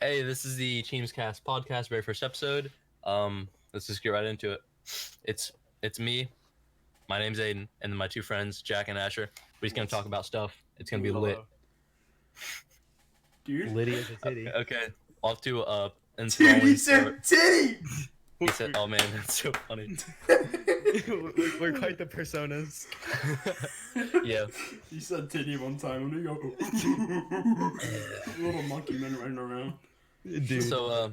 Hey, this is the CheemesCast podcast, very first episode. Let's just get right into it. It's it's me. My name's Aiden, and then my two friends, Jack and Asher. We're just gonna talk about stuff. It's gonna be lit. Dude. Litty as a titty. Okay, off to Dude, he enthralling said start. titty! He said, "Oh man, that's so funny." We're quite the personas. Yeah. He said titty one time, and we go, little monkey men running around. Dude. So,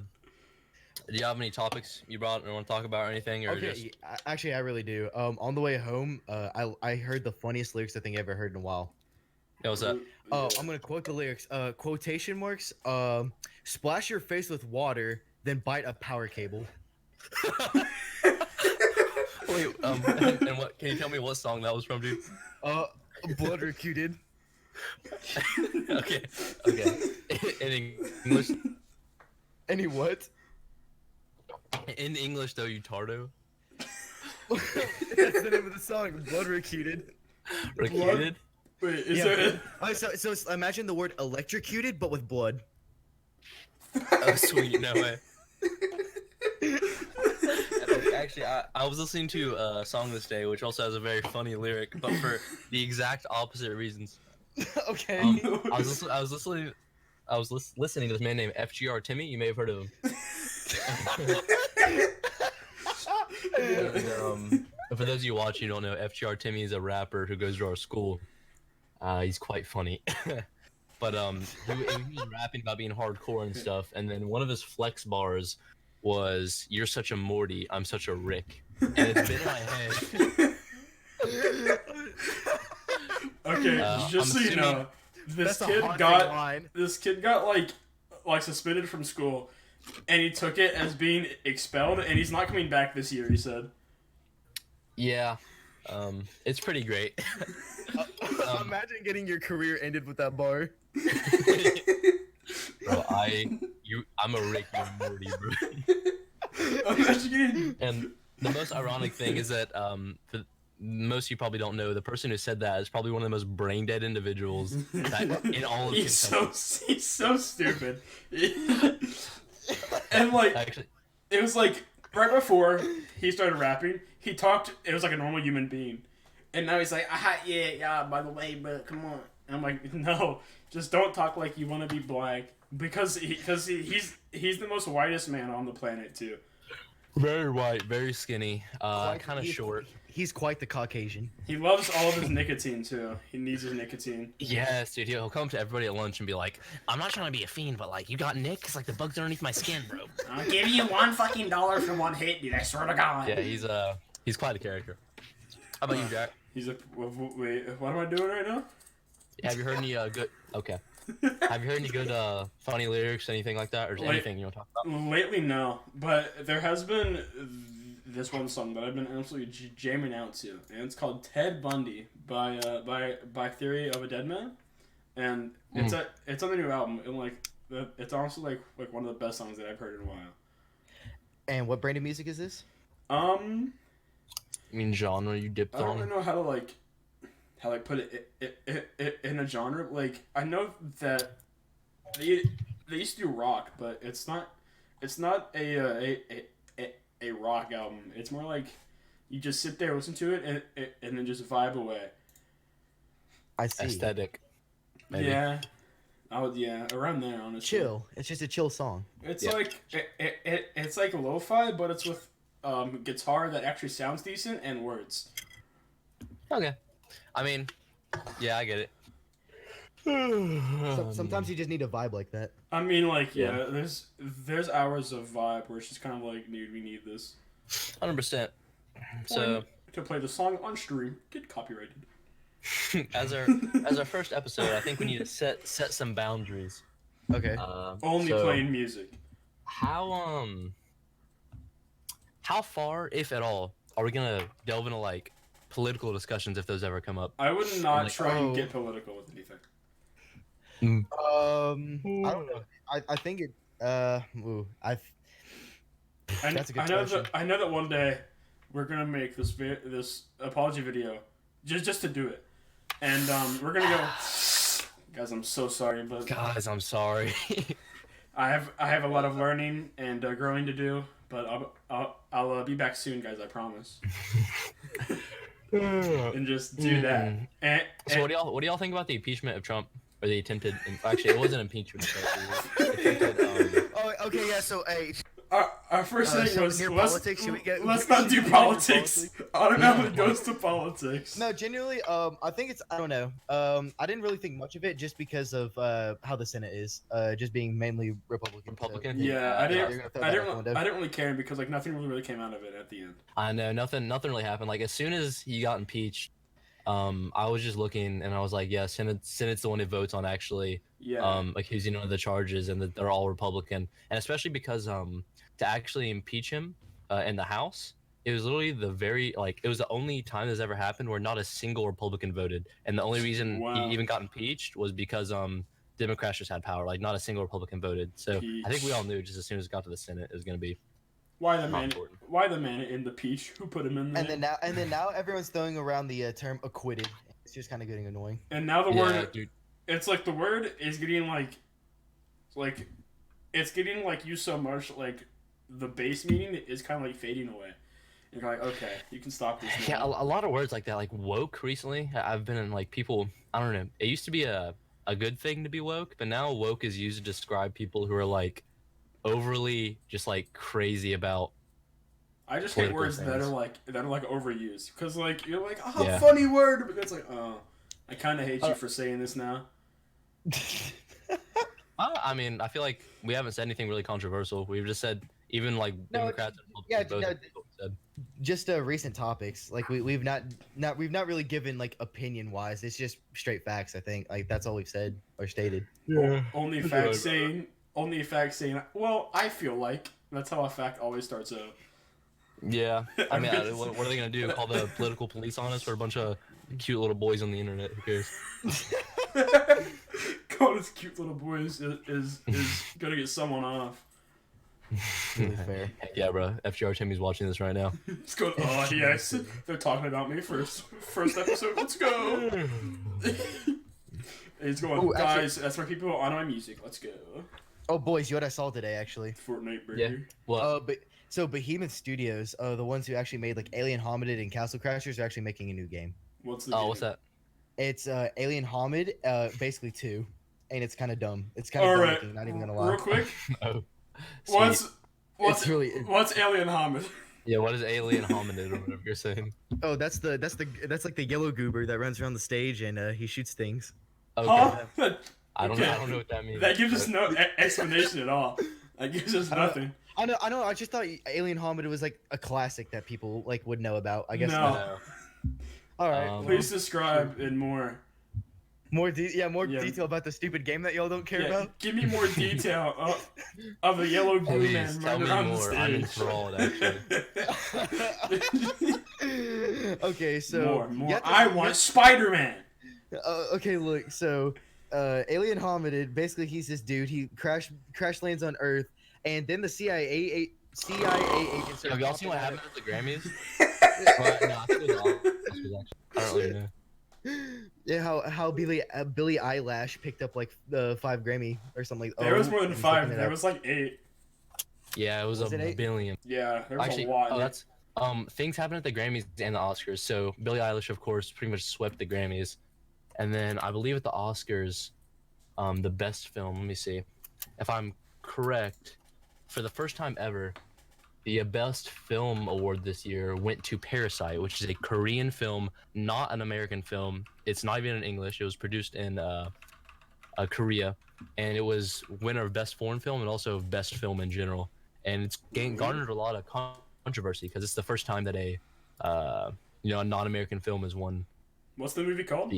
do you have any topics you brought or want to talk about or anything, or Okay, just? actually, I really do. On the way home, I heard the funniest lyrics I think I ever heard in a while. Yeah, what's that? Oh, I'm gonna quote the lyrics. Quotation marks. Splash your face with water, then bite a power cable. Wait, and what? Can you tell me what song that was from, dude? Blood recuted. Okay. In English, Any what? in English though, you tardo. That's the name of the song. Blood recuted. Recuted. Wait, is Yeah. there... So imagine the word electrocuted, but with blood. Oh, sweet, no way. Actually, I was listening to a song this day, which also has a very funny lyric, but for the exact opposite reasons. Okay. I was listening to this man named FGR Timmy. You may have heard of him. And, for those of you watching, you don't know, FGR Timmy is a rapper who goes to our school. He's quite funny. But he was rapping about being hardcore and stuff, and then one of his flex bars was "You're such a Morty, I'm such a Rick," and it's been in my head. Okay, just so I'm you know, this That's a kid haunting got line. like suspended from school, and he took it as being expelled, and he's not coming back this year. He said. Yeah. It's pretty great. Imagine getting your career ended with that bar. Bro, I'm a Rick, you're a Morty, bro. Imagine getting... And the most ironic thing is that for most of you probably don't know, the person who said that is probably one of the most brain dead individuals that, in all of Kentucky. He's so stupid. And like, Actually, it was like right before he started rapping, he talked. It was like a normal human being, and now he's like, yeah. By the way, but come on. And I'm like, no, just don't talk like you want to be black because he's the most whitest man on the planet too. very white, very skinny, kind of He's- short. He's quite the Caucasian. He loves all of his nicotine too. He needs his nicotine. Yes, dude. He'll come to everybody at lunch and be like, "I'm not trying to be a fiend, but like, you got Nick? It's like the bugs underneath my skin, bro." I'll give you $1 fucking for one hit, dude. I swear to God. Yeah, he's quite a character. How about you, Jack? He's a wait. What am I doing right now? Have you heard any good? Okay. Have you heard any good funny lyrics, anything like that, or anything you want to talk about? Lately, no. But there has been this one song that I've been absolutely jamming out to, and it's called "Ted Bundy" by Theory of a Dead Man, and it's on the new album, and like it's honestly like one of the best songs that I've heard in a while. And what brand of music is this? I mean, genre you dipped I don't on. really know how to put it in a genre. Like I know that they used to do rock, but it's not a rock album. It's more like you just sit there, listen to it, and then just vibe away. I see. Aesthetic. Maybe. Yeah, around there, honestly. Chill. It's just a chill song. It's Yeah. like it's like lo-fi, but it's with guitar that actually sounds decent and words. Okay. I mean, yeah, I get it. Sometimes you just need a vibe like that. I mean, like, Yeah. there's hours of vibe where it's just kind of like, dude, we need this. 100%. So, To play the song on stream, get copyrighted. as our first episode, I think we need to set some boundaries. Okay. Only So, playing music. How far, if at all, are we gonna delve into like political discussions if those ever come up? I would not Like, try and get political with anything. I don't know. I think it. That's a good question. I know that one day we're gonna make this apology video just to do it, and we're gonna go. Guys, I'm so sorry, but Guys, I'm sorry. I have a lot of learning and growing to do, but I'll be back soon, guys. I promise. And just do that. Mm. And, So what do y'all think about the impeachment of Trump or the attempted? Actually, it wasn't impeachment. Attempted, Oh, okay, yeah. So, hey, our first thing so was near let's, politics, should we get- let's should we not do get into politics. politics? Automatically goes to politics. no, genuinely, I think it's I don't know. I didn't really think much of it just because of how the Senate is, just being mainly Republican. Republican? Yeah, I they're didn't. gonna throw I that out the window. didn't. I didn't really care because like nothing really came out of it at the end. I know nothing really happened. Like as soon as he got impeached, I was just looking and I was like, yeah, Senate's the one who votes on actually Yeah. accusing him of the charges, and that they're all Republican, and especially because to actually impeach him in the House, it was literally it was the only time this ever happened where not a single Republican voted, and the only reason he Wow. even got impeached was because Democrats just had power, like not a single Republican voted. So I think we all knew just as soon as it got to the Senate, it was going to be Why the not man? important. Why the man in the peach? Who put him in there? And then now everyone's throwing around the term acquitted. It's just kind of getting annoying. And now the Yeah, word. dude. It's like the word is getting like, it's getting like used so much. Like, the base meaning is kind of like fading away. And you're like, okay, you can stop this. Yeah, Now. a lot of words like that, like woke. Recently, I've been in like people. I don't know. It used to be a good thing to be woke, but now woke is used to describe people who are like overly just like crazy about. I just hate political words that things. are like overused because like you're like, oh, Yeah. funny word, but it's like, oh, I kind of hate you for saying this now. I mean, I feel like we haven't said anything really controversial. We've just said even like No, Democrats and yeah, Republicans both no, have said. just recent topics. Like we've not really given like opinion wise. It's just straight facts. I think like that's all we've said or stated. Only facts saying. Well, I feel like that's how a fact always starts out. Yeah, I mean, what are they gonna do? Call the political police on us for a bunch of cute little boys on the internet? Who cares? God, this cute little boy is gonna get someone off. Really fair. Heck yeah, bro. FGR Timmy's watching this right now. It's going. Oh yes, they're talking about me first episode. Let's go. He's going, Ooh, actually- guys. That's why people honor my music. Let's go. Oh boys, you know what I saw today actually? Fortnite burger. Yeah. Well, But so Behemoth Studios, the ones who actually made like Alien Hominid and Castle Crashers, are actually making a new game. What's the? oh, what's that? It's Alien Hominid, basically 2, and it's kind of dumb. It's kind of All dumb right. looking, not even gonna lie. Real quick, Oh, what's It's really what's Alien Hamid? yeah. What is alien hominid or whatever you're saying? oh that's like the yellow goober that runs around the stage and he shoots things. Okay, Huh? That, I don't okay. know what that means. that gives us but- no explanation at all. That gives us nothing. I know. I just thought Alien Hominid was like a classic that people like would know about. I guess No. not. No. All right. Um, Please describe in more. more Yeah. detail about the stupid game that y'all don't care Yeah, about. give me more detail of the yellow goo Please man tell running me around more. the I'm stage. enthralled, Okay, so more. you have to- I want Spider-Man. okay, look, so Alien Hominid, basically he's this dude. He crash lands on Earth, and then the CIA agents. Have y'all seen what happened at the Grammys? Well, no, I think it was all Oscars, actually. I don't really know. Yeah, how Billie Eilish picked up like the 5 Grammy or something. There was more than I'm just 5. looking it There up. was like 8. Yeah, it was Was it a 8? billion. Yeah, there was Actually, a lot. oh, that's things happened at the Grammys and the Oscars. So Billie Eilish, of course, pretty much swept the Grammys, and then I believe at the Oscars, the best film. Let me see, if I'm correct, for the first time ever, the best film award this year went to Parasite, which is a Korean film, not an American film. It's not even in English. It was produced in Korea, and it was winner of best foreign film and also best film in general. And it's garnered a lot of controversy because it's the first time that a non-American film has won What's the movie called?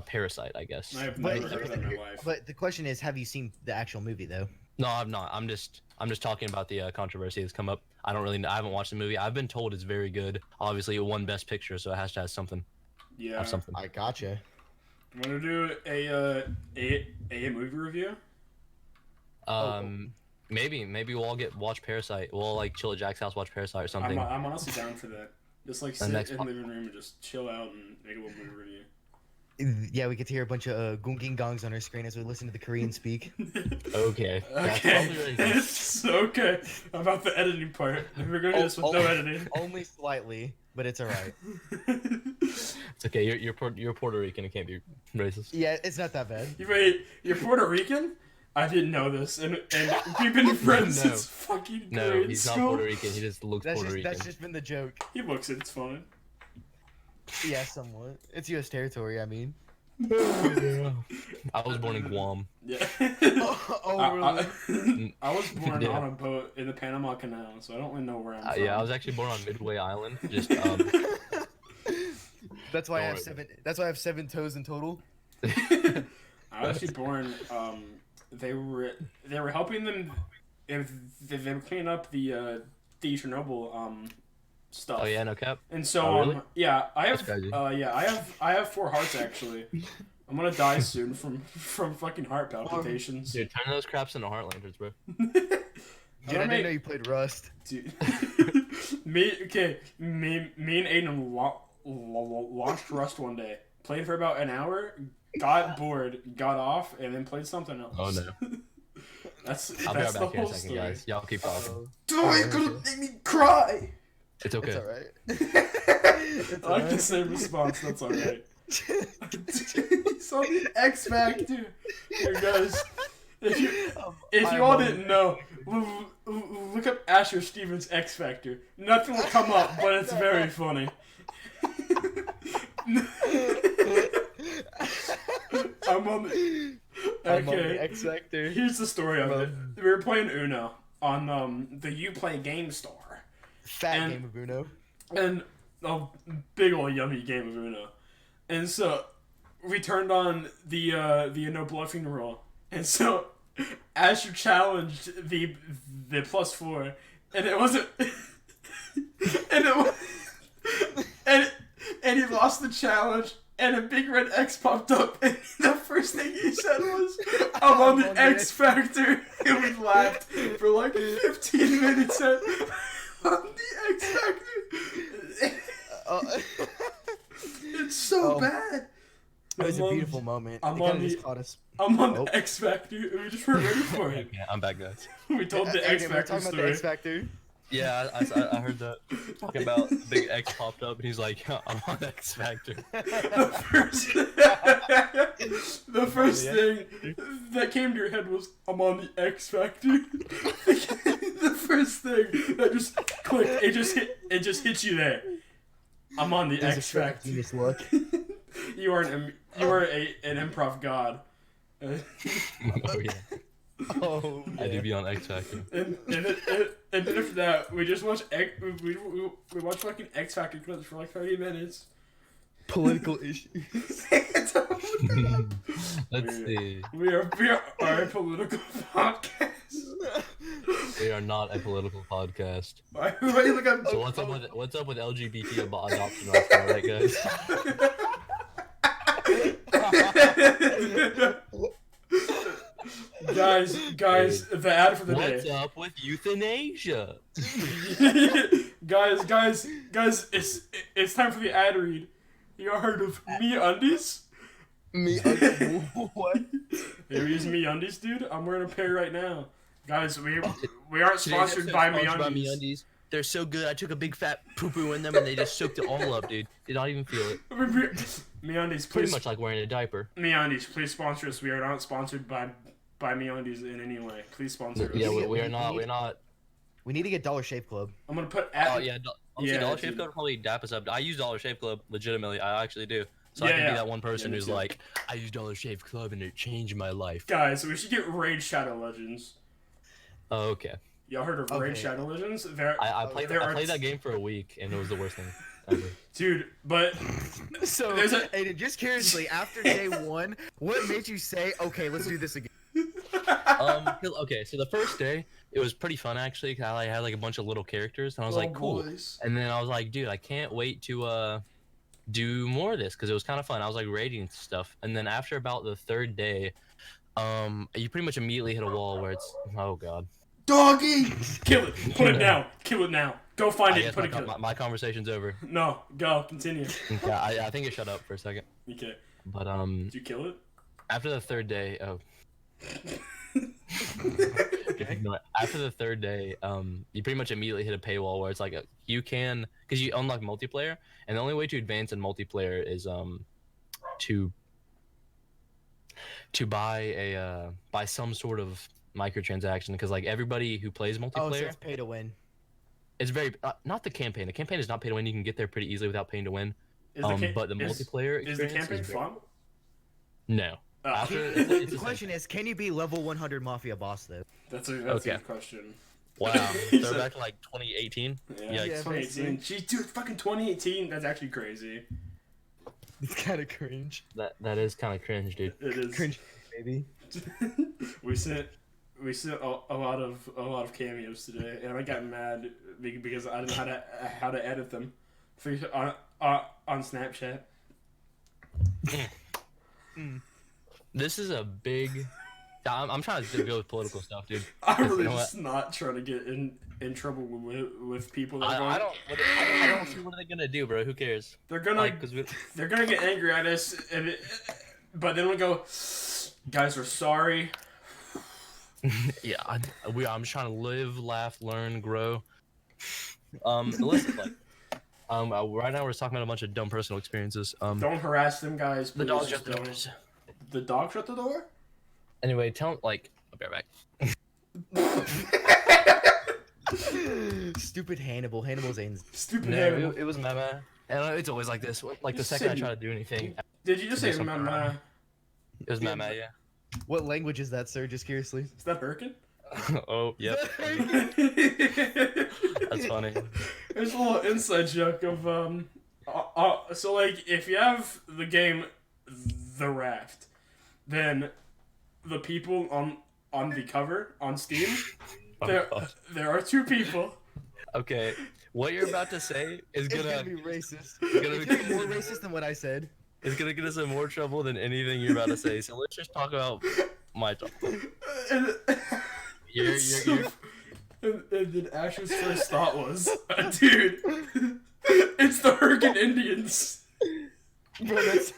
Parasite, I guess. I have But, never heard of that in my life. but the question is, have you seen the actual movie though? No, I'm not. I'm just talking about the controversy that's come up. I don't really know. I haven't watched the movie. I've been told it's very good. Obviously, it won Best Picture, so it has to have something. Yeah. Have something. I gotcha. Want to do a movie review? Maybe we'll all watch Parasite. We'll all like chill at Jack's house, watch Parasite or something. I'm honestly down for that. Just like sit next in the po- living room and just chill out and make a little movie review. Yeah, we get to hear a bunch of gunking gongs on our screen as we listen to the Korean speak. Okay. That's Okay, probably racist. it's okay about the editing part. We're gonna do this with no editing. Only slightly, but it's alright. It's okay. You're Puerto Rican. It can't be racist. Yeah, it's not that bad. You're Puerto Rican? I didn't know this, and we've been friends No. since fucking No, grade he's school. not Puerto Rican. He just looks Puerto Rican. That's just been the joke. He looks it. It's fine. Yeah, somewhat. It's U.S. territory. I mean. I was born in Guam. Yeah. Really? I was born Yeah. on a boat in the Panama Canal, so I don't really know where I'm from. Yeah, I was actually born on Midway Island. Just That's why I have Don't seven. That's why I have 7 toes in total. I was actually born. They were helping them. If they were cleaning up the Chernobyl stuff. Oh yeah, no cap. And so Oh, really? yeah, I have That's crazy. I have 4 hearts actually. I'm gonna die soon from fucking heart palpitations. Dude, turn those craps into heart lanterns, bro. Dude, I Alright. didn't know you played Rust. Dude. me and Aiden launched Rust one day. Played for about an hour, got bored, got off, and then played something else. Oh no. That's I'll be right the back here in whole a second, story. guys. Y'all keep talking. Oh, you could make me cry. It's okay. It's alright. I like the same response. That's alright. He's on the X Factor. Here, guys. If you all didn't know, look up Asher Stevens X Factor. Nothing will come up, but it's very funny. I'm on the. I'm on the Okay. X Factor. Here's the story of it. We were playing Uno on the Uplay Game Store. Fat And- game of Uno. And a big old yummy game of Uno. And so we turned on the no bluffing rule. And so Asher challenged the +4, and it wasn't and it was and he lost the challenge, and a big red X popped up, and the first thing he said was, I'm on the X Factor. And we laughed for like 15 minutes on the X Factor. It's so bad. It was I'm a on- beautiful moment. I'm It kinda on the- just caught us. I'm on Oh. the X Factor, and we just weren't ready for it. Yeah, I'm back, guys. We told the X We're Factor talking about the story. X Factor. Yeah, I heard that. Talking about Big X popped up, and he's like, I'm on X Factor. The first, the first Yeah. thing that came to your head was, I'm on the X Factor. The first thing that just clicked, it just hit you there. I'm on the It was a X stroke of Factor. genius look. You are an improv god. Oh yeah, Oh, I do be on X Factor. And then after that, we just watched we watched fucking X Factor clips for like 30 minutes. political issues. Let's see. We are a political podcast. We are not a political podcast. Why you look up? So what's up with LGBT adoption rights, all right, guys? guys, the ad for the What's day. up with euthanasia? guys, it's time for the ad read. You all heard of Me Undies? Me, what? There is Me Undies, dude. I'm wearing a pair right now. Guys, we aren't sponsored by Me Undies. They're so good. I took a big fat poo poo in them, and they just soaked it all up, dude. Did not even feel it. Me Undies, Pretty please. much like wearing a diaper. Me Undies, please sponsor us. We are not sponsored by Me Undies in any way. Please sponsor us. Yeah, we are not. We're not. We need to get Dollar Shave Club. I'm gonna put Oh yeah, honestly, Yeah, Dollar dude. Shave Club probably dap us up. I use Dollar Shave Club legitimately. I actually do. So I Yeah, can yeah. be that one person me who's too. like, I use Dollar Shave Club and it changed my life. Guys, we should get Raid Shadow Legends. Oh, okay. Y'all heard of Raid Okay. Shadow Legends? There, I played there I are played that game for a week and it was the worst thing ever. dude, but So, There's a- Aiden, just curiously, after day 1, what made you say, okay, let's do this again? Okay, so the first day it was pretty fun actually. 'Cause I had like a bunch of little characters and I was like, cool. boys. And then I was like, dude, I can't wait to do more of this because it was kind of fun. I was like raiding stuff, and then after about the third day, you pretty much immediately hit a wall where it's oh god. Doggy! Kill it. Put it down. Kill it now. Go find I it. guess Put it. Kill my conversation's over. it. No, go. Continue. Okay, I think it shut up for a second. Okay. But Did you kill it? after the third day, Okay. after the third day, you pretty much immediately hit a paywall where it's like you can because you unlock multiplayer, and the only way to advance in multiplayer is to buy some sort of microtransaction because like everybody who plays Oh, so multiplayer, it's pay to win. it's very not the campaign. The campaign is not pay to win. You can get there pretty easily without paying to win. Is the But the multiplayer is the experience campaign is very, fun? no. Oh. After The it's question is, can you be level 100 Mafia boss though? That's a Okay. good question. wow, He so said- back to like 2018. Yeah, Yeah, Yeah, 2018. Gee, dude, fucking 2018. That's actually crazy. It's kind of cringe. that is kind of cringe, dude. It is. Cringe, baby. we sent a lot of cameos today, and I got mad because I didn't know how to edit them on Snapchat. This is a big. I'm trying to go with political stuff, dude. I'm really You know just not trying to get in trouble with people that are going. I don't see what are they gonna do, bro. Who cares? They're gonna Like, 'cause they're gonna get angry at us, but then we go, guys, we're sorry. yeah, I'm just trying to live, laugh, learn, grow. Listen, like, right now we're just talking about a bunch of dumb personal experiences. Don't harass them, guys. The Please. dog Just shut the don't. doors. The dog shut the door. Anyway, tell like I'll be right back. Stupid Hannibal. Hannibal Zane's. Stupid No, animal. it was mama. And it's always like this. Like the second I try to do anything, Did you just Do say something mama? it was mama. Yeah. What language is that, sir? Just curiously. Is that Birkin? Oh, yep. That's funny. There's a little inside joke of so like if you have the game The Raft, then the people on the cover on Steam, there are two people. Okay, what you're about to say is It's gonna gonna be racist. gonna It's be- gonna be more racist than what I said. it's gonna get us in more trouble than anything you're about to say. So let's just talk about my talk. And, You're and then Ash's first thought was, dude, it's the Hurricane Indians. Bro, that's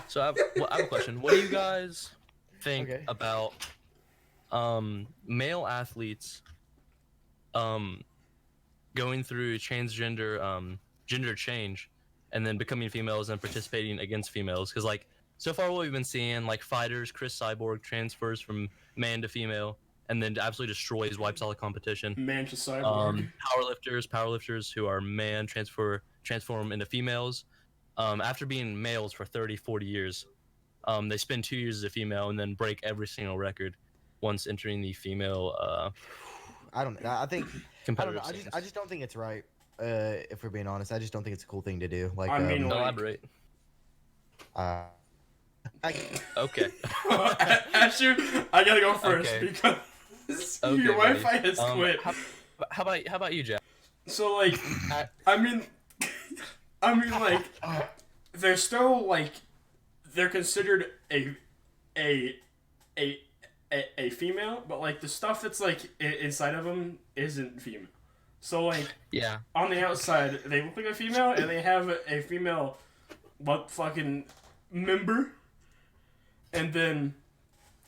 So I have a question. What do you guys think Okay. about male athletes going through transgender gender change and then becoming females and participating against females? Because like so far what we've been seeing, like fighters, Chris Cyborg transfers from man to female and then absolutely destroys, wipes all the competition. Man to cyborg. Powerlifters who are man transform into females. After being males for 30, 40 years, they spend 2 years as a female and then break every single record once entering the female I don't know. I think I don't competitive know. scenes. I just don't think it's right. If we're being honest, I just don't think it's a cool thing to do. Like, I mean, like- Elaborate. I, Okay. Asher, I gotta go first Okay. because Okay, your buddy. Wi-Fi has quit. How about you, Jack? So like, Uh, I mean, like, they're still like, they're considered a female, but like the stuff that's like inside of them isn't female. So like Yeah. on the outside they look like a female and they have a female butt fucking member, and then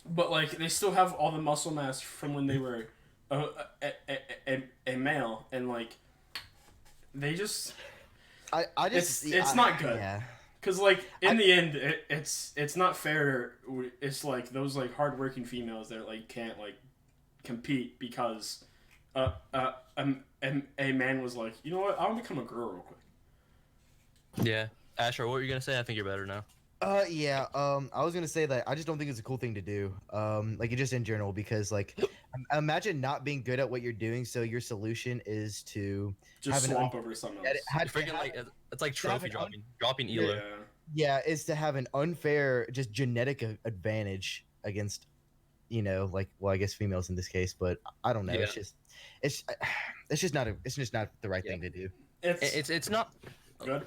but like they still have all the muscle mass from when they were a male, and like they just I just It's not good. Yeah. because like in the end it's not fair. It's like those like hardworking females that like can't like compete because a man was like, you know what, I want to become a girl real quick. Yeah. Asher, what were you gonna say? I think you're better now. Yeah. I was gonna say that I just don't think it's a cool thing to do. Like just in general, because like, imagine not being good at what you're doing, so your solution is to Just Have an swap over to something else. Freaking like it's like trophy have an dropping Yeah. Elo. yeah, is to have an unfair just genetic advantage against, like, well, I guess females in this case, but I don't know. Yeah. It's just not the right thing to do. It's not. Good.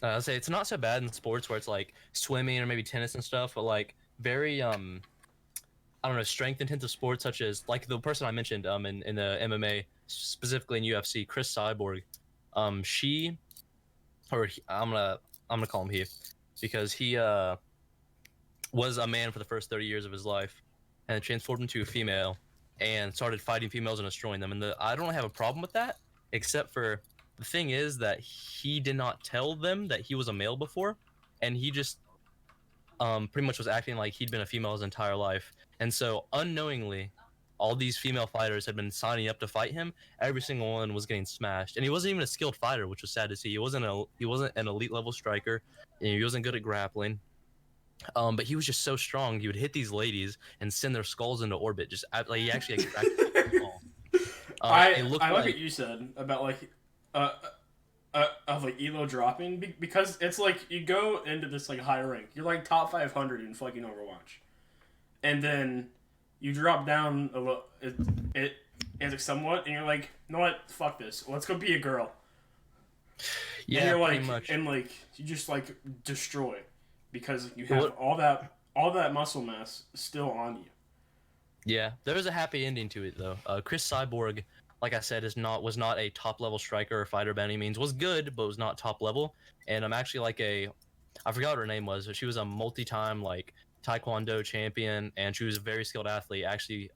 I'll say it's not so bad in sports where it's like swimming or maybe tennis and stuff, but like very I don't know, strength intensive sports such as like the person I mentioned in the MMA, specifically in UFC, Chris Cyborg. I'm gonna I'm gonna call him he, because he was a man for the first 30 years of his life, and transformed into a female, and started fighting females and destroying them. And I don't have a problem with that, except for the thing is that he did not tell them that he was a male before, and he just pretty much was acting like he'd been a female his entire life. And so unknowingly, all these female fighters had been signing up to fight him. Every single one was getting smashed, and he wasn't even a skilled fighter, which was sad to see. He wasn't an elite level striker, and he wasn't good at grappling. But he was just so strong. He would hit these ladies and send their skulls into orbit. Just like he actually extracted the skull. I like what you said about like of like elo dropping because it's like you go into this like high rank, you're like top 500 in fucking Overwatch, and then you drop down a little. It's like somewhat, and you're like, you know what? Fuck this. Let's go be a girl. Yeah, and you're like, pretty much. and like you just like destroy because you have all that muscle mass still on you. Yeah, there was a happy ending to it though. Chris Cyborg, like I said, was not a top level striker or fighter by any means. Was good, but was not top level. And I'm actually like I forgot what her name was, but she was a multi-time like Taekwondo champion, and she was a very skilled athlete. Actually,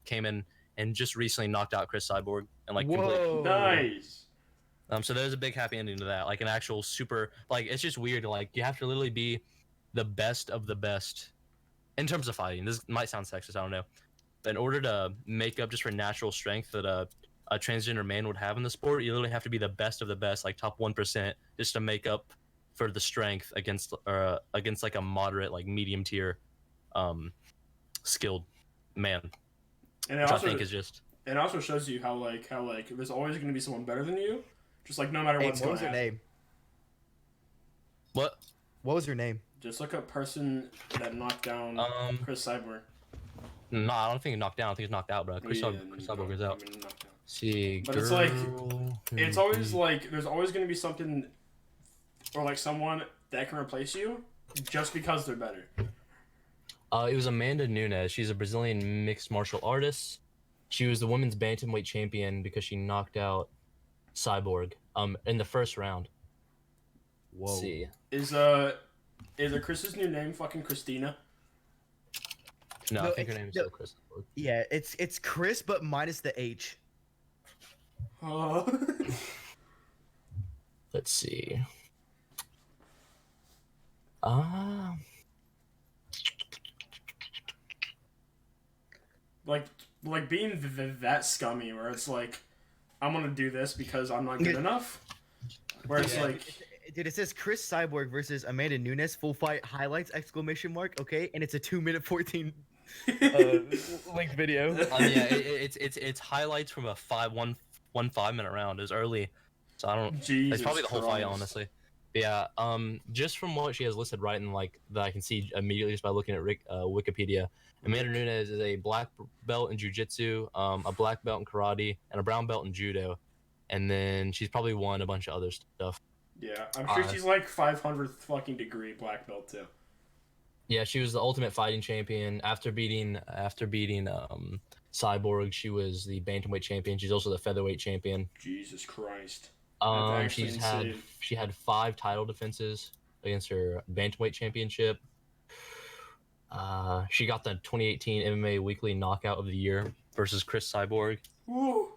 came in and just recently knocked out Chris Cyborg and like Whoa. Nice. So there's a big happy ending to that. Like an actual super, like it's just weird. Like you have to literally be the best of the best in terms of fighting. This might sound sexist, I don't know. But in order to make up just for natural strength that a transgender man would have in the sport, you literally have to be the best of the best, like top 1%, just to make up for the strength against like a moderate, like medium tier, skilled man. And Which I think is just. It also shows you how there's always going to be someone better than you, just like no matter what's going on. What was her name? What? What was her name? Just like a person that knocked down Chris Cyborg. No, I don't think he knocked down. I think he's knocked out, bro. Chris Cyborg is out. See, but it's like it's always like there's always going to be something or like someone that can replace you just because they're better. It was Amanda Nunes. She's a Brazilian mixed martial artist. She was the women's bantamweight champion because she knocked out Cyborg in the first round. Whoa. Let's see. Is Chris's new name fucking Christina? No, I think her name is still Chris. Yeah, it's Chris, but minus the H. Let's see. Like being that scummy where it's like I'm gonna do this because I'm not good enough. Where it's like, dude, it says Chris Cyborg versus Amanda Nunes full fight highlights ! Okay, and it's a 2-minute 14 length video. Yeah, it's highlights from a 5-minute round. It was early, so I don't. Jesus it's probably the whole fight, Christ. honestly. But yeah, just from what she has listed right in like that I can see immediately just by looking at Wikipedia. Amanda Nunes is a black belt in jiu-jitsu, a black belt in karate, and a brown belt in judo. And then she's probably won a bunch of other stuff. Yeah, I'm sure she's like 500th fucking degree black belt too. Yeah, she was the Ultimate Fighting Champion. After beating Cyborg, she was the bantamweight champion. She's also the featherweight champion. Jesus Christ. She had 5 title defenses against her bantamweight championship. She got the 2018 MMA Weekly Knockout of the Year versus Chris Cyborg. Woo.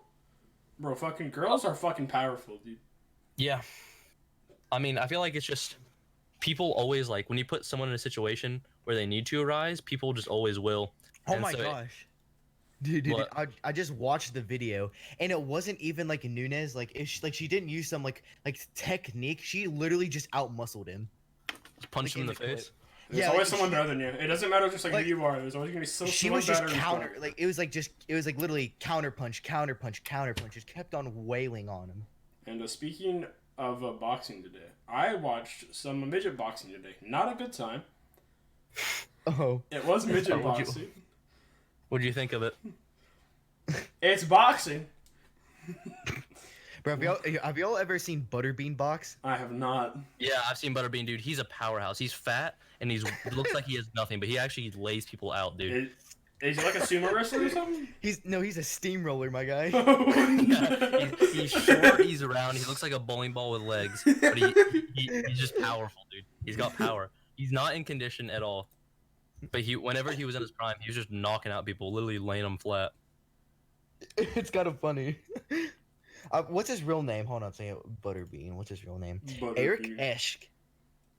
Bro, fucking girls are fucking powerful, dude. Yeah. I mean, I feel like it's just people always like when you put someone in a situation where they need to arise, people just always will. Oh my gosh. Dude, I just watched the video and it wasn't even like Nunes, like she didn't use some like technique. She literally just outmuscled him. Just punched him in the face. There's always someone better than you. It doesn't matter just like who you are. There's always gonna be someone she was just better counter, like it was like literally counter punch, just kept on wailing on him. And speaking of boxing today, I watched some midget boxing today. Not a good time. Oh, it was midget boxing. What do you think of it? It's boxing. Bro, have y'all ever seen Butterbean box? I have not. Yeah, I've seen Butterbean, dude. He's a powerhouse. He's fat and looks like he has nothing, but he actually lays people out, dude. Is he like a sumo wrestler or something? He's a steamroller, my guy. Yeah, he's short, he's round, he looks like a bowling ball with legs, but he's just powerful, dude. He's got power. He's not in condition at all. But whenever he was in his prime, he was just knocking out people, literally laying them flat. It's kind of funny. What's his real name? Hold on a second. Butterbean. What's his real name? Eric Eschk.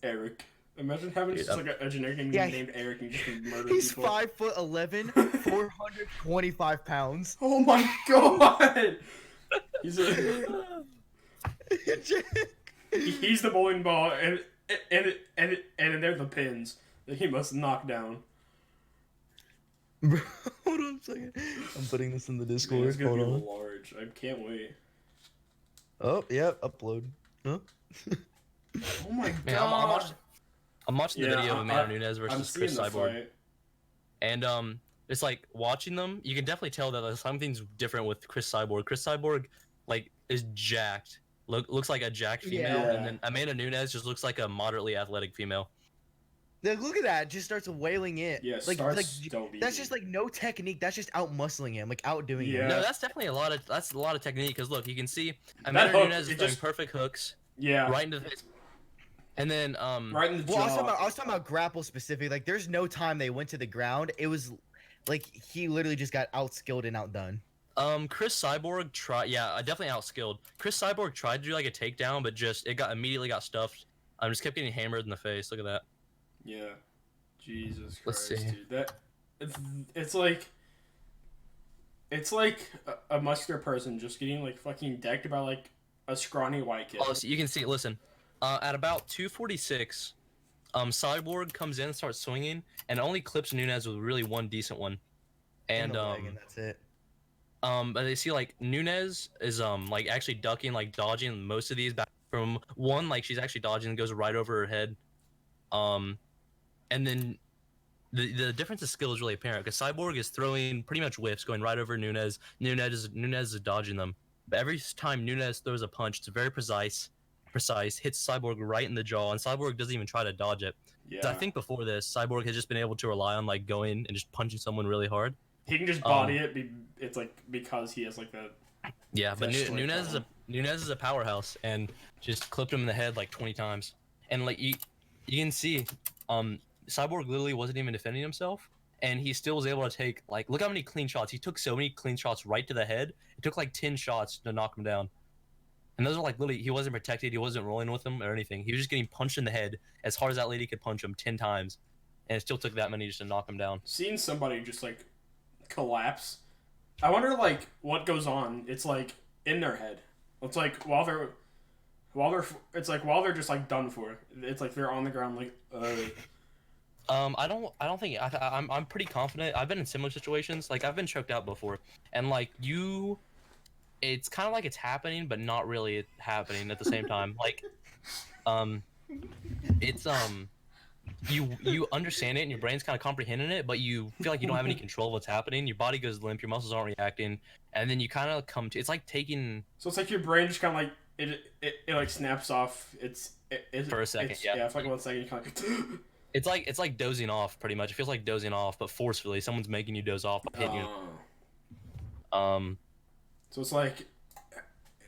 Eric. Imagine having just like a generic name named Eric and you just murder He's people. 5'11", 425 pounds. Oh my god! He's he's the bowling ball, and they're the pins that he must knock down. Bro, hold on a second. I'm putting this in the Discord. It's gonna Hold be on. large. I can't wait. Oh, yeah, upload. Huh? Oh my Man, god! I'm watching the video of Amanda Nunes I'm versus seeing Chris the Cyborg. fight. And it's like watching them, you can definitely tell that something's different with Chris Cyborg. Chris Cyborg, like, is jacked. Looks like a jacked female, Yeah. and then Amanda Nunes just looks like a moderately athletic female. Look at that. Just starts wailing it. Yeah, that's just like no technique. That's just out muscling him, like outdoing him. Yeah. No, that's definitely a lot of technique. Because look, you can see That Amanda hook, Nunes is it throwing just- perfect hooks Yeah. right into the face. And then Right in the Well, jaw. I was talking about grapple specifically. Like, there's no time they went to the ground. It was like he literally just got outskilled and outdone. Chris Cyborg definitely outskilled. Chris Cyborg tried to do like a takedown, but just immediately got stuffed. Just kept getting hammered in the face. Look at that. Yeah. Jesus Let's Christ, see. dude. That it's like a muscular person just getting like fucking decked by like a scrawny white kid. Oh, so you can see. Listen, at about 246, Cyborg comes in and starts swinging, and only clips Nunes with really one decent one. And And that's it. but they see like Nunes is like actually ducking, like dodging most of these back from one, like she's actually dodging and goes right over her head. And then the difference of skill is really apparent because Cyborg is throwing pretty much whiffs going right over Nunes. Nunes is dodging them. But every time Nunes throws a punch, it's very precise, hits Cyborg right in the jaw, and Cyborg doesn't even try to dodge it. Yeah. I think before this, Cyborg has just been able to rely on like going and just punching someone really hard. He can just body it. It's like because he has like the. Yeah, but That's Nunes is a powerhouse and just clipped him in the head like 20 times. And like you can see, Cyborg literally wasn't even defending himself, and he still was able to take like look how many clean shots. He took so many clean shots right to the head. It took like 10 shots to knock him down. And those are like literally he wasn't protected, he wasn't rolling with them or anything. He was just getting punched in the head as hard as that lady could punch him 10 times. And it still took that many just to knock him down. Seeing somebody just like collapse, I wonder like what goes on. It's like in their head. It's like while they're just like done for. It's like they're on the ground like. I don't think I'm pretty confident. I've been in similar situations. Like I've been choked out before, and like it's kind of like it's happening, but not really happening at the same time. Like, it's you understand it and your brain's kind of comprehending it, but you feel like you don't have any control of what's happening. Your body goes limp, your muscles aren't reacting, and then you kind of come to. It's like taking. So it's like your brain just kind of like it like snaps off. For a second, yeah. Yeah, for like 1 second, you kind of. It's like dozing off, pretty much. It feels like dozing off, but forcefully. Someone's making you doze off by hitting you. So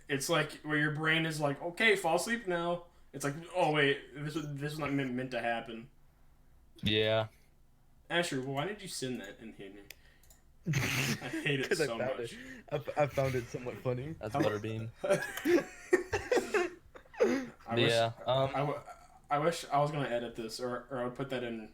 it's like where your brain is like, okay, fall asleep now. It's like, oh wait, this was not meant to happen. Yeah. Asher, why did you send that in here? I hate it so much. I found it somewhat funny. That's Butterbean. I wish I was gonna edit this, or I would put that in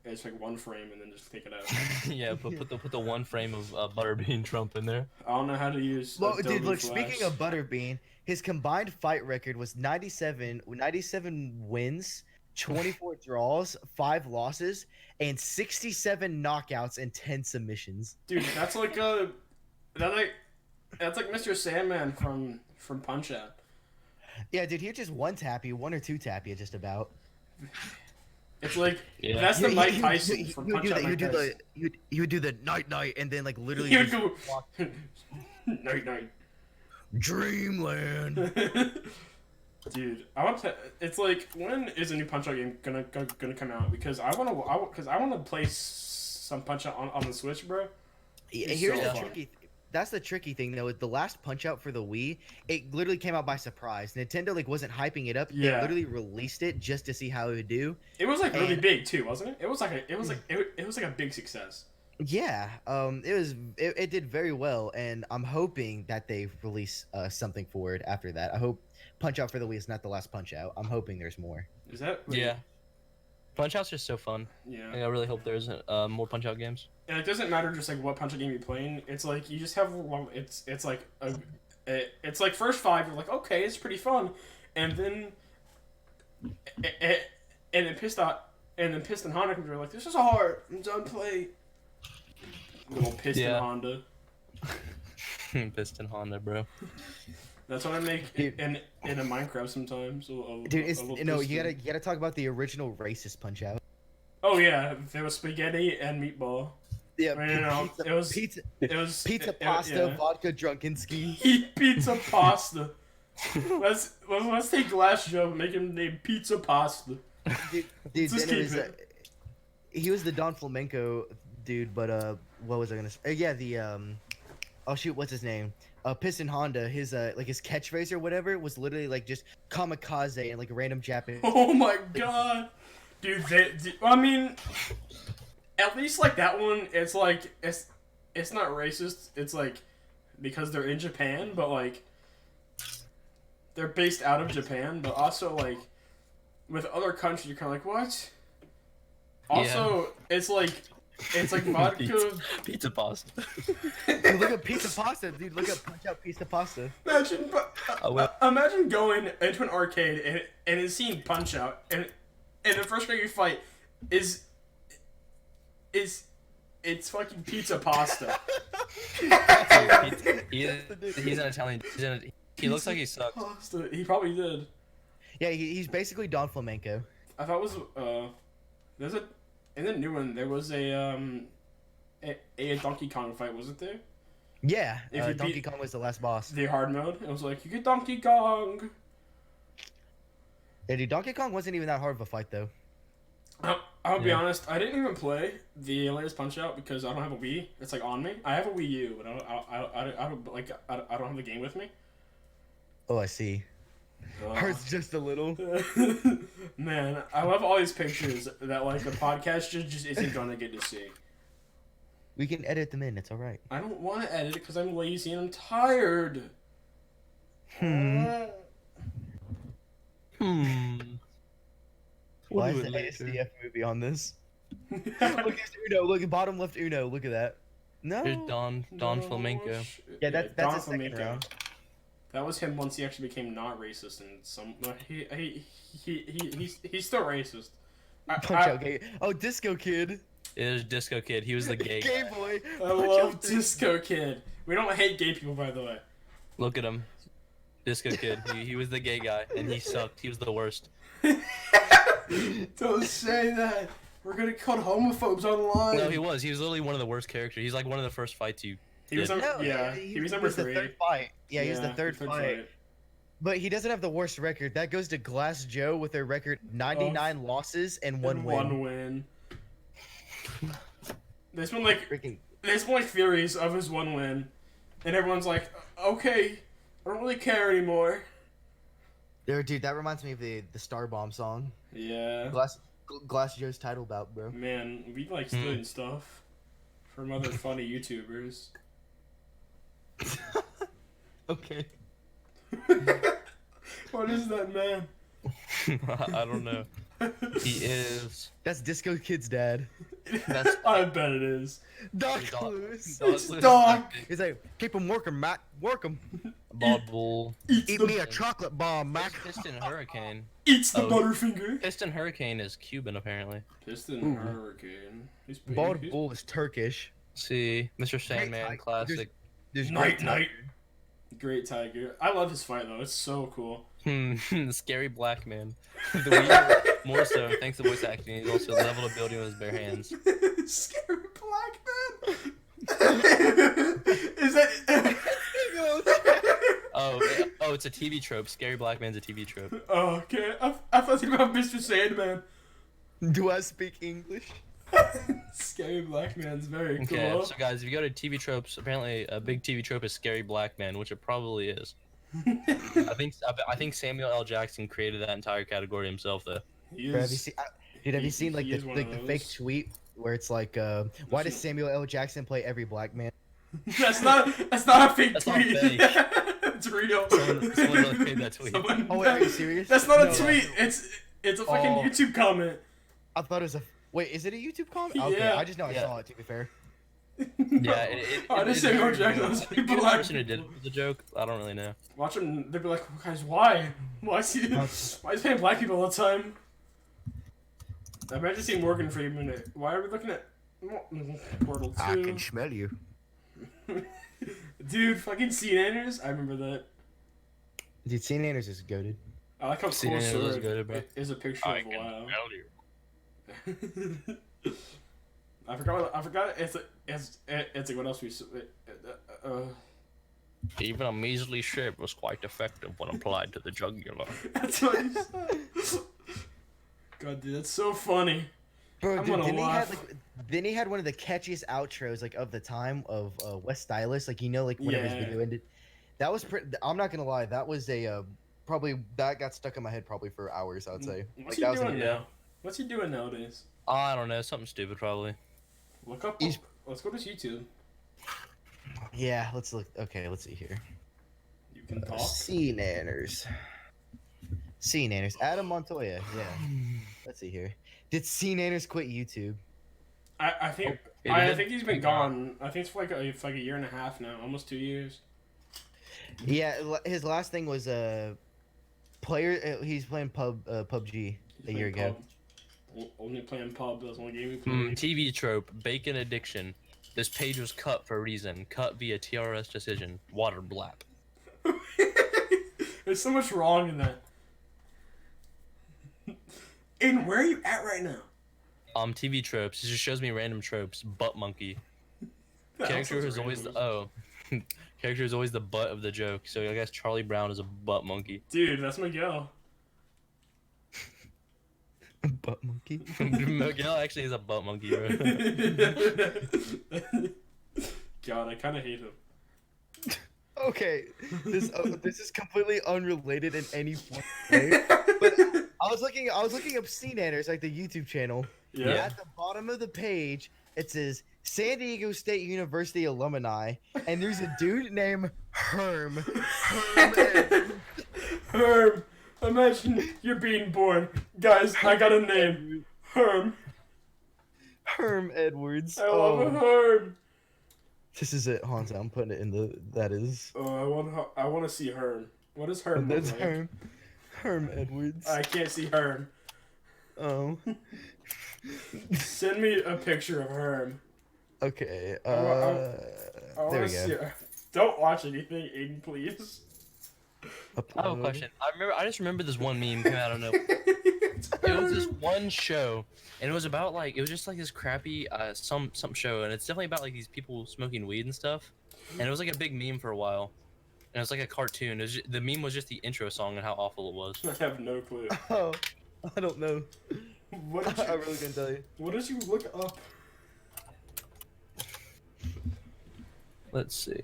as like one frame and then just take it out. Yeah, put the one frame of Butterbean Trump in there. I don't know how to use. Well, Adobe dude, look. Flash. Speaking of Butterbean, his combined fight record was 97 wins, 24 draws, 5 losses, and 67 knockouts and 10 submissions. Dude, that's like Mr. Sandman from Punch Out. Yeah, dude, he just one or two tap you just about. It's like Yeah. that's the Mike Tyson from Punch Out. You would do the night and then like literally You just do walk- night. Dreamland. Dude, I want to. It's like when is a new Punch Out game gonna come out? Because I want to play some Punch Out on the Switch, bro. It's Here's so the fun. tricky. That's the tricky thing though. With the last Punch Out for the Wii, it literally came out by surprise. Nintendo like wasn't hyping it up. They Yeah. literally released it just to see how it would do. It was like really And- big too, wasn't it? It was like a big success. Yeah, it did very well, and I'm hoping that they release something for it after that. I hope Punch Out for the Wii is not the last Punch Out. I'm hoping there's more. Is that Yeah. Punch Out's just so fun. Yeah. I really hope there's more Punch Out games. And it doesn't matter just like what Punch Out game you're playing. It's like you just have it's like it's like first 5 you're like okay it's pretty fun, and then Piston Honda comes like this is hard. I'm done playing. Little Piston Yeah. Honda. Piston Honda, bro. That's what I make in a Minecraft sometimes. Dude, it's a little no, piston. you gotta talk about the original racist Punch Out. Oh yeah, there was spaghetti and meatball. Yeah, I mean, no, pizza, it was pizza, pizza pasta, vodka, drunkenski. Eat pizza pasta. let's take Glass Joe and make him name Pizza Pasta. Dude, Just then it keep was, he was the Don Flamenco dude, but what was I gonna say? Yeah, the oh shoot, what's his name? Piston Honda. His like his catchphrase or whatever was literally like just kamikaze and like random Japanese. Oh my god, dude! I mean, at least like that one, it's like it's not racist. It's like because they're in Japan, but like they're based out of Japan, but also like with other countries, you're kind of like what? Also, it's like vodka. Pizza pasta. Dude, look at pizza pasta, dude. Look at Punch Out pizza pasta. Imagine going into an arcade and seeing Punch Out, and the first guy you fight is it's fucking pizza pasta. He's an Italian. He looks like he sucks. Pasta. He probably did. Yeah, he's basically Don Flamenco. I thought it was there's a in the new one there was a Donkey Kong fight, wasn't there? Yeah, If you Donkey beat- Kong was the last boss. The hard mode. It was like you get Donkey Kong. Yeah, dude, Donkey Kong wasn't even that hard of a fight though. I'll be Yeah. honest. I didn't even play the latest Punch Out because I don't have a Wii. It's like on me. I have a Wii U, but I don't have the game with me. Oh, I see. Hurts just a little. Man, I love all these pictures that like the podcast just isn't gonna get to see. We can edit them in. It's all right. I don't want to edit it because I'm lazy and I'm tired. Why do is it the later. ASDF movie on this? Look at Uno. Look at bottom left Uno. Look at that. No. Here's Don Flamenco. Yeah, that's Don his second Flamenco. round. That was him once he actually became not racist and some. He's still racist. Punch Out gay. Oh, Disco Kid. It was Disco Kid. He was the gay Gay guy. boy. I Punch love Out Disco Kid. We don't hate gay people, by the way. Look at him. Disco Kid. He was the gay guy, and he sucked. He was the worst. Don't say that. We're gonna call homophobes online. No, he was. He was literally one of the worst characters. He's like one of the first fights you. He was did. number, yeah. He was number the 3. third fight. Yeah, he was the third fight. fight. But he doesn't have the worst record. That goes to Glass Joe with a record 99 losses and one And win. One win. There's been like Freaking theories of his one win, and everyone's like, okay, I don't really care anymore. dude, that reminds me of the Star Bomb song. Yeah. Glass Joe's title bout, bro. Man, we like studying stuff from other funny YouTubers. Okay. What is that, man? I don't know. He is. That's Disco Kid's dad. That's I bet it is. Doc Doc- Lewis. Doc It's Lewis. Doc. He's like, keep him working, Mac. Work him. Bob Bull. Eat me a chocolate bomb, Mac. Piston Hurricane. Eats the Oh. Butterfinger. Piston Hurricane is Cuban apparently. Piston Ooh. Hurricane. He's Bald Bull is Turkish. See, Mr. Sandman, tiger. classic. There's Night Great Night. Great Tiger. I love his fight though. It's so cool. Scary black man. The Wii, more so, thanks to voice acting, he's also leveled ability with his bare hands. Scary black man. Is that? Oh, it's a TV trope. Scary black man's a TV trope. Oh, okay. I thought you were about Mr. Sandman. Do I speak English? Scary black man's very Okay, cool. so guys, if you go to TV tropes, apparently a big TV trope is scary black man, which it probably is. I think Samuel L. Jackson created that entire category himself, though. he Bro, have you is. seen? Dude, have you seen like He is one of the fake those. tweet where it's like, why does Samuel L. Jackson play every black man? That's not a fake That's not tweet. fake. It's real. Someone really made that tweet. Oh wait, are you serious? That's not No. a tweet. It's a fucking Oh. YouTube comment. I thought it was a. Wait, is it a YouTube comment? Okay, Yeah. I just know I Yeah. saw it. To be fair. Yeah, I just say no Jackson. I think the Black person who did it for the joke, I don't really know. Watch him. They'd be like, guys, why? Why is he paying black people all the time? Imagine seeing Morgan Freeman. Why are we looking at Portal 2? smell you. Dude, fucking CNNers. I remember that. Dude, St. Anders is goaded. I like how CNN cool is Sword good, bro. is a picture of WoW. you. I forgot. It's like what else we. Even a measly ship was quite effective when applied to the jugular. That's what he said. God, dude, that's so funny. Bro, I'm dude, gonna then he had laugh. like, then he had one of the catchiest outros like of the time of West Stylus, like like whenever his Yeah. video ended. That was pretty. I'm not gonna lie, that was a probably that got stuck in my head probably for hours. I would say. What's Like, he that was doing yeah. now? What's he doing nowadays? I don't know, something stupid probably. Look up. He's- Let's go to his YouTube. Yeah, let's look. Okay, let's see here. You can talk. Sea Nanners. Sea Nanners. Adam Montoya. Yeah. Let's see here. Did Sea Nanners quit YouTube? I think Oh, I it think did? he's been gone. I think it's for like a year and a half now, almost 2 years. Yeah, his last thing was player. He's playing PUBG He's a year playing ago. pub. Only playing pub. That's the only game he played. TV trope, bacon addiction. This page was cut for a reason. Cut via TRS decision. Water blap. There's so much wrong in that. Aiden, where are you at right now? TV tropes. It just shows me random tropes. Butt monkey. That Character sounds is always random. character is always the butt of the joke. So I guess Charlie Brown is a butt monkey. Dude, that's Miguel. Butt monkey. Miguel actually is a butt monkey, bro. God, I kind of hate him. Okay, this is completely unrelated in any way. But I was looking up Sea Nanners, like the YouTube channel. Yeah. At the bottom of the page, it says San Diego State University alumni, and there's a dude named Herm. Herm. Imagine you're being born. Guys, I got a name. Herm. Herm Edwards. I love a Herm. This is it, Hans. I'm putting it in the. That is. Oh, I want to see Herm. What does Herm look That's like? Herm. Herm Edwards. I can't see Herm. Oh. Send me a picture of Herm. Okay. I There want we to see go. her. Don't watch anything, Aiden, please. I have a question. I just remember this one meme came out. I don't know. It was this one show, and it was about like it was just like this crappy some show, and it's definitely about like these people smoking weed and stuff. And it was like a big meme for a while, and it was like a cartoon. The meme was just the intro song and how awful it was. I have no clue. Oh, I don't know. What did I you, really couldn't tell you. what did you look up? Let's see.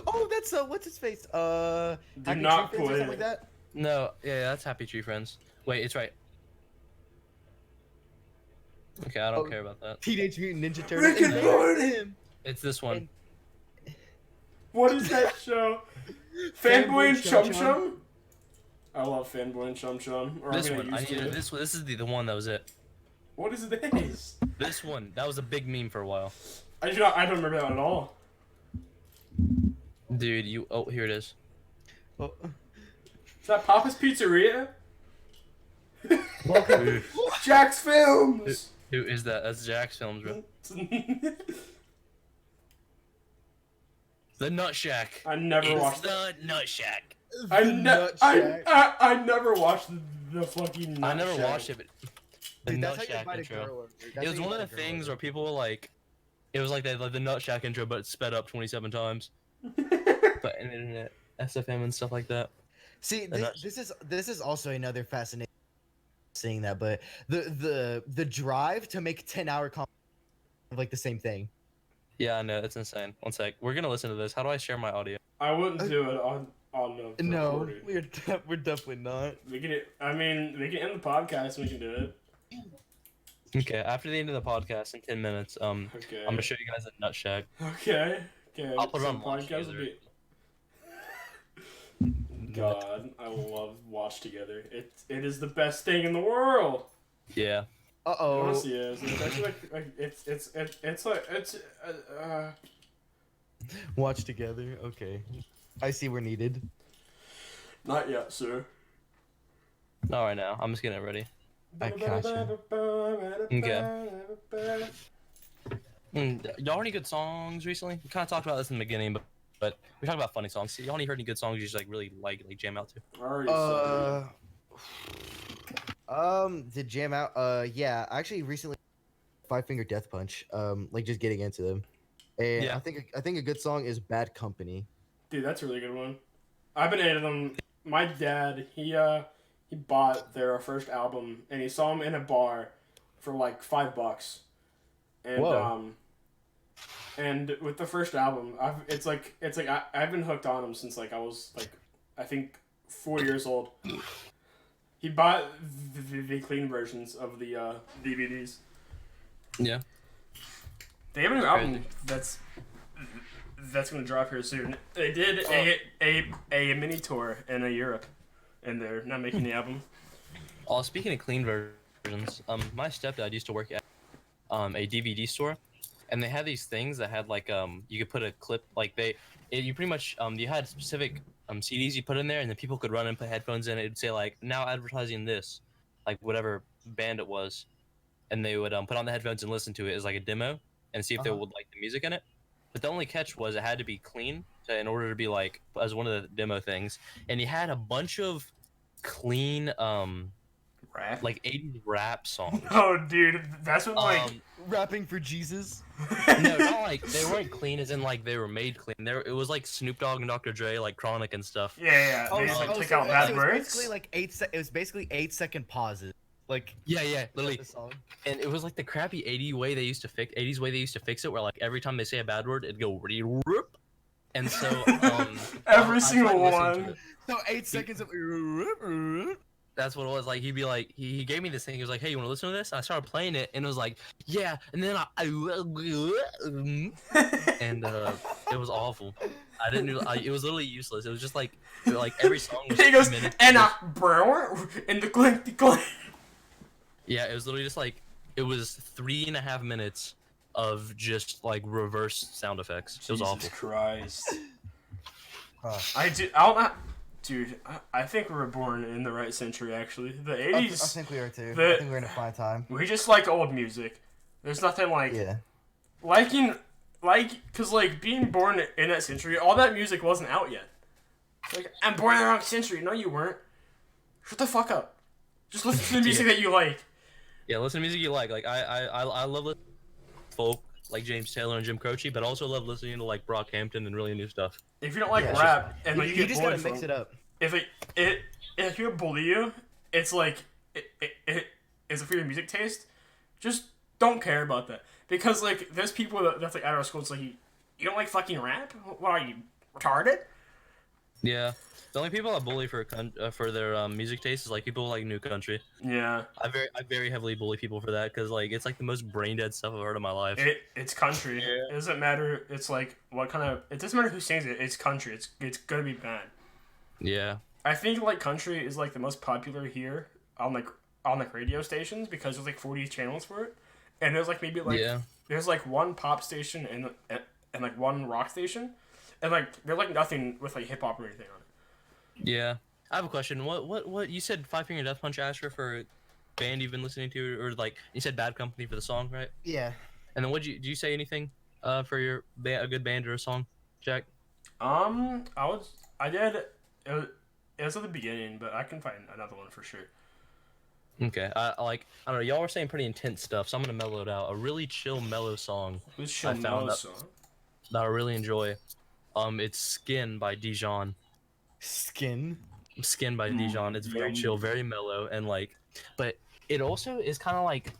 Oh, that's what's his face? Do Happy not Tree Friends or play something like it. that. No, yeah, that's Happy Tree Friends. Wait, it's right. Okay, I don't Oh. care about that. Teenage Mutant Ninja Rick Turtles. and Morty! It's this one. What is that show? Fanboy and Chum Chum Chum? I love Fanboy and Chum Chum. Or This I'm one. gonna I use needed it. this one. This is the one that was it. What is this? This one. That was a big meme for a while. I don't remember that at all. Dude, you. Oh, here it is. Oh. Is that Papa's Pizzeria? Who, Jack's Films! who is that? That's Jack's Films, bro. The Nut Shack. I never It's watched that. the Nut Shack. I Nut Shack. never watched the fucking Nut I never Shack. watched it, but the Dude, Nut that's how you Shack fight a intro. girl over. It was one of the things where people were like, it was like that, like the Nut Shack intro, but it's sped up 27 times. But in the internet, SFM and stuff like that. See, The Nut this is also another fascinating seeing that, but the drive to make 10-hour like the same thing. Yeah, I know, it's insane. One sec. We're gonna listen to this. How do I share my audio? I wouldn't do it on the No, recording. we're definitely not. We can. I mean, we can end the podcast. And we can do it. Okay, after the end of the podcast in 10 minutes, Okay. I'm gonna show you guys a nut shack. Okay. Okay. I'll put it so on Watch podcast will Together. be. God, I love Watch Together. It is the best thing in the world. Yeah. Uh It oh. honestly is. It's actually like it's Watch together. Okay. I see we're needed. not yet, sir. Not right now. I'm just getting it ready. I gotcha. Y'all heard any good songs recently? We kind of talked about this in the beginning, but we talked about funny songs. Y'all any heard any good songs you just like really like jam out to? I already said Did jam out? Yeah, I actually recently Five Finger Death Punch. Like just getting into them, and Yeah. I think a good song is Bad Company. Dude, that's a really good one. I've been into them. My dad, he bought their first album and he saw them in a bar for like $5. And Whoa. and with the first album, I've been hooked on them since like I was like I think 4 years old. He bought the clean versions of the DVDs. Yeah. They have a new album that's gonna drop here soon. They did a mini tour in Europe, and they're not making the album. Oh, speaking of clean versions, my stepdad used to work at a DVD store, and they had these things that had like you could put a clip like you pretty much you had specific CDs you put in there, and then people could run and put headphones in. It'd say like now advertising this, like whatever band it was, and they would put on the headphones and listen to it as like a demo and see if they would like the music in it. But the only catch was it had to be clean in order to be like as one of the demo things. And he had a bunch of clean Rap. like 80s rap songs. Oh, dude, that's what like. Rapping for Jesus. No, not like they weren't clean as in like they were made clean. It was like Snoop Dogg and Dr. Dre, like Chronic and stuff. Yeah. They just like take out bad it was words. basically like it was basically 8-second pauses. Like Yeah, literally. the song. And it was like the crappy 80s way they used to fix it, where like every time they say a bad word, it'd go whoop. And so Every I single tried listening to one. it. So 8 seconds of That's what it was. Like he'd be like, he gave me this thing. He was like, "Hey, you want to listen to this?" And I started playing it, and it was like, "Yeah." And then and it was awful. I didn't. It was literally useless. It was just like every song was He 2 goes, minutes. and bro, and the clink, the clink. Yeah, it was literally just like it was 3.5 minutes of just like reverse sound effects. It was awful. Christ. I don't know. Dude, I think we were born in the right century, actually. The I 80s, think we are too. The- I think we're in a fine time. we just like old music. There's nothing like... Yeah. Because, like, being born in that century, all that music wasn't out yet. Like, I'm born in the wrong century. No, you weren't. Shut the fuck up. Just listen to the music that you like. Yeah, listen to music you like. Like I love listening to folk like James Taylor and Jim Croce, but I also love listening to like Brockhampton and really new stuff. If you don't like Yeah, rap, and like, you You get just bullied gotta mix from- it up. If you bully you, it's like it's for your music taste. Just don't care about that, because like there's people that's like at our school. It's like you don't like fucking rap. What are you, retarded? Yeah, the only people I bully for their music taste is like people who like new country. Yeah, I very heavily bully people for that because like it's like the most brain dead stuff I've heard in my life. it's country. Yeah. It doesn't matter. It's like what kind of. It doesn't matter who sings it. It's country. It's gonna be bad. Yeah, I think like country is like the most popular here on like radio stations because there's like 40 channels for it, and there's like maybe like yeah. there's like one pop station and like one rock station, and like they're like nothing with like hip hop or anything on it. Yeah, I have a question. What you said? Five Finger Death Punch, Asher, for a band you've been listening to, or like you said, Bad Company for the song, right? Yeah. And then did you say anything for your a good band or a song, Jack? I did. It was at the beginning, but I can find another one for sure. Okay, I don't know. Y'all were saying pretty intense stuff, so I'm gonna mellow it out. A really chill, mellow song Who's I Chill found Mellow that- song? that I really enjoy. It's Skin by Dijon. Skin. Skin by Dijon. It's very chill, very mellow, and like, but it also is kind of like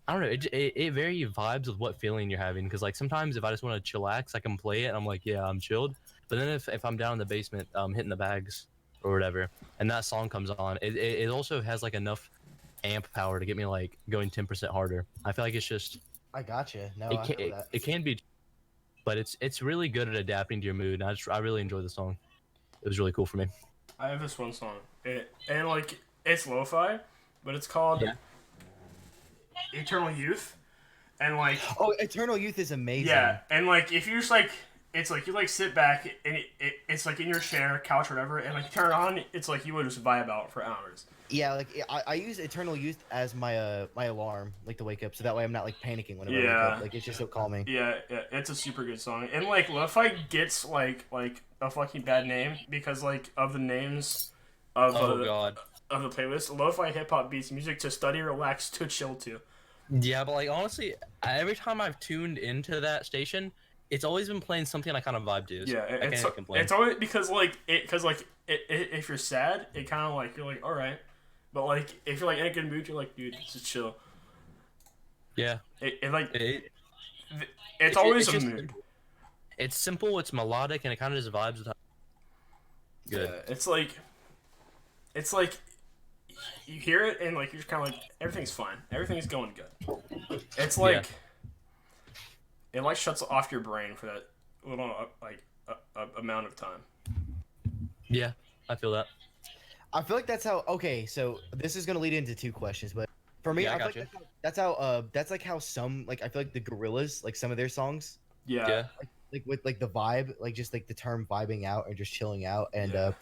I don't know. It very vibes with what feeling you're having. Because like sometimes if I just want to chillax, I can play it and I'm like, yeah, I'm chilled. But then if I'm down in the basement, hitting the bags or whatever, and that song comes on, it also has like enough amp power to get me like going 10% harder. I feel like it's just I gotcha. No, it I can feel that. it can be, but it's really good at adapting to your mood. And I really enjoy the song. It was really cool for me. I have this one song, and like it's lo-fi, but it's called Yeah. Eternal Youth, and like Oh, Eternal Youth is amazing. yeah, and like if you just like it's like you like sit back and it's like in your chair, couch, whatever, and like you turn it on, it's like you would just vibe out for hours. Yeah, like I use Eternal Youth as my my alarm, like to wake up, so that way I'm not like panicking whenever I wake Yeah. up. Like it's just so calming. Yeah, it's a super good song, and like lo-fi gets like a fucking bad name because like of the names of Oh god. of the playlist. Lo-fi hip hop beats music to study, relax, to chill to. Yeah, but like honestly, every time I've tuned into that station, it's always been playing something I kind of vibe to. So Yeah, I can't even complain. it's always because like if you're sad, it kind of like you're like all right, but like if you're like in a good mood, you're like dude, just chill. Yeah, It like it, it's always it's a just mood. simple. It's simple, it's melodic, and it kind of just vibes with how good. Yeah, it's like you hear it and like you're just kind of like everything's fine, everything's going good. It's like it like shuts off your brain for that little like amount of time. Yeah, I feel that. I feel like that's how. Okay, so this is gonna lead into two questions, but for me, Yeah, I I feel got like that's how. That's like how some like I feel like the Gorillas like some of their songs Yeah. like with like the vibe like just like the term vibing out or just chilling out and Yeah.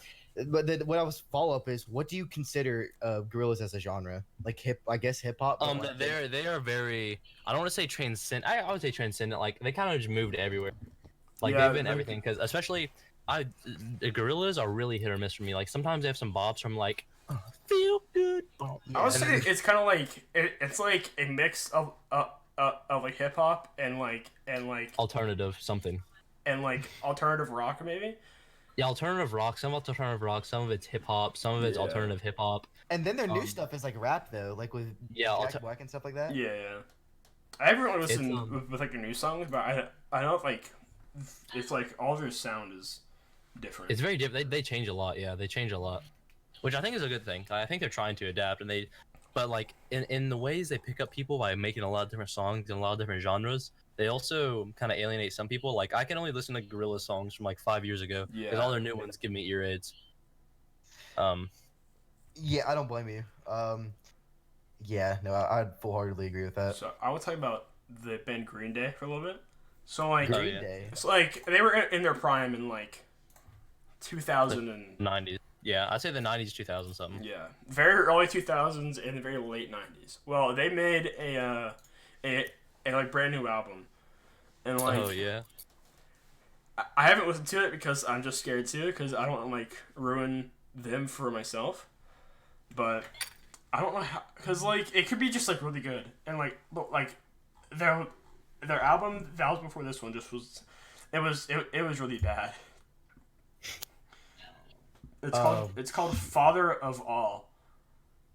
but then what I was follow up is what do you consider Gorillas as a genre like I guess hip hop. but, like, They are very. I don't want to say transcend. I would say transcendent. Like they kind of just moved everywhere. Like Yeah, they've been like- everything. Because especially, the Gorillas are really hit or miss for me. Like sometimes they have some bops from like, feel good. Bop. I would And say then- it's kind of like it's like a mix of like hip hop and like alternative something. alternative rock maybe. Yeah, alternative rock. Some alternative rock. Some of it's hip hop. Some of it's Yeah. alternative hip hop. and then their new um, stuff is like rap though like with Yeah, Jack Black and stuff like that. Yeah, yeah. I haven't really listened It's, with like the new songs, but I know like it's like all their sound is different. it's very different. They change a lot. Yeah, they change a lot, which I think is a good thing. I think they're trying to adapt, and but like in the ways they pick up people by making a lot of different songs and a lot of different genres, they also kind of alienate some people. Like I can only listen to Gorilla songs from like 5 years ago because Yeah. all their new ones give me ear aids. Yeah, I don't blame you. Yeah, no, I'd full-heartedly agree with that. So I will talk about the band Green Day for a little bit. So like Oh, Green yeah. Day. it's like they were in their prime in like 2000 and 90s. Yeah, I'd say the 90s, 2000 something. yeah, very early 2000s and the very late 90s. Well, they made a like brand new album, and like Oh yeah. I haven't listened to it because I'm just scared to because I don't want to like ruin them for myself. But I don't know how because like it could be just like really good and like but like their album that was before this one just was it was really bad. It's called Father of All.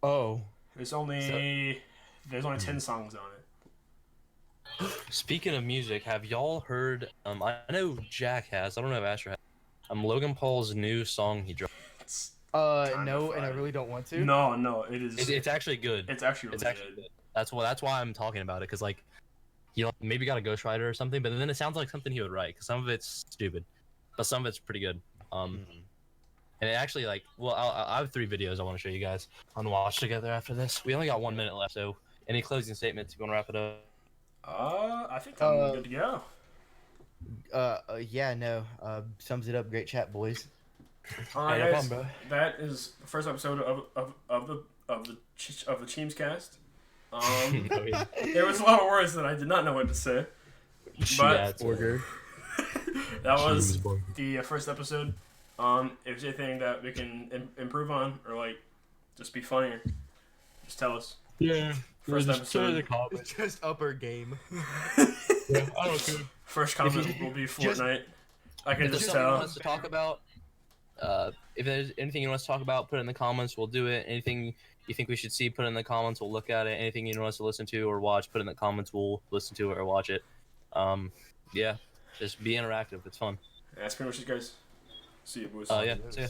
Oh, There's only 10 songs on it. Speaking of music, have y'all heard? I know Jack has. I don't know if Asher has. Logan Paul's new song he dropped. It's, no, and I really don't want to. no, it is. It's actually good. It's actually really It's actually good. good. That's why I'm talking about it because like he maybe got a ghostwriter or something, but then it sounds like something he would write because some of it's stupid, but some of it's pretty good. And it actually like I have 3 videos I want to show you guys on watch together after this. We only got 1 minute left, so any closing statements? You want to wrap it up? I think I'm good to go. Yeah, no. Sums it up. Great chat, boys. All right, Hey, no guys, problem, bro. that is the first episode of the CheemesCast. Oh, yeah. There was a lot of words that I did not know what to say. But Order. that was the first episode. If there's anything that we can improve on or like just be funnier, just tell us. Yeah. First episode. It's just upper game. Yeah, I don't care. First comment will be Fortnite. I can If there's just something you want tell. us to talk about, If there's anything you want us to talk about, put it in the comments. We'll do it. Anything you think we should see, put it in the comments. We'll look at it. Anything you want us to listen to or watch, put it in the comments. We'll listen to it or watch it. Yeah, just be interactive. It's fun. That's pretty much it, guys. See you, boys. Yeah. See ya.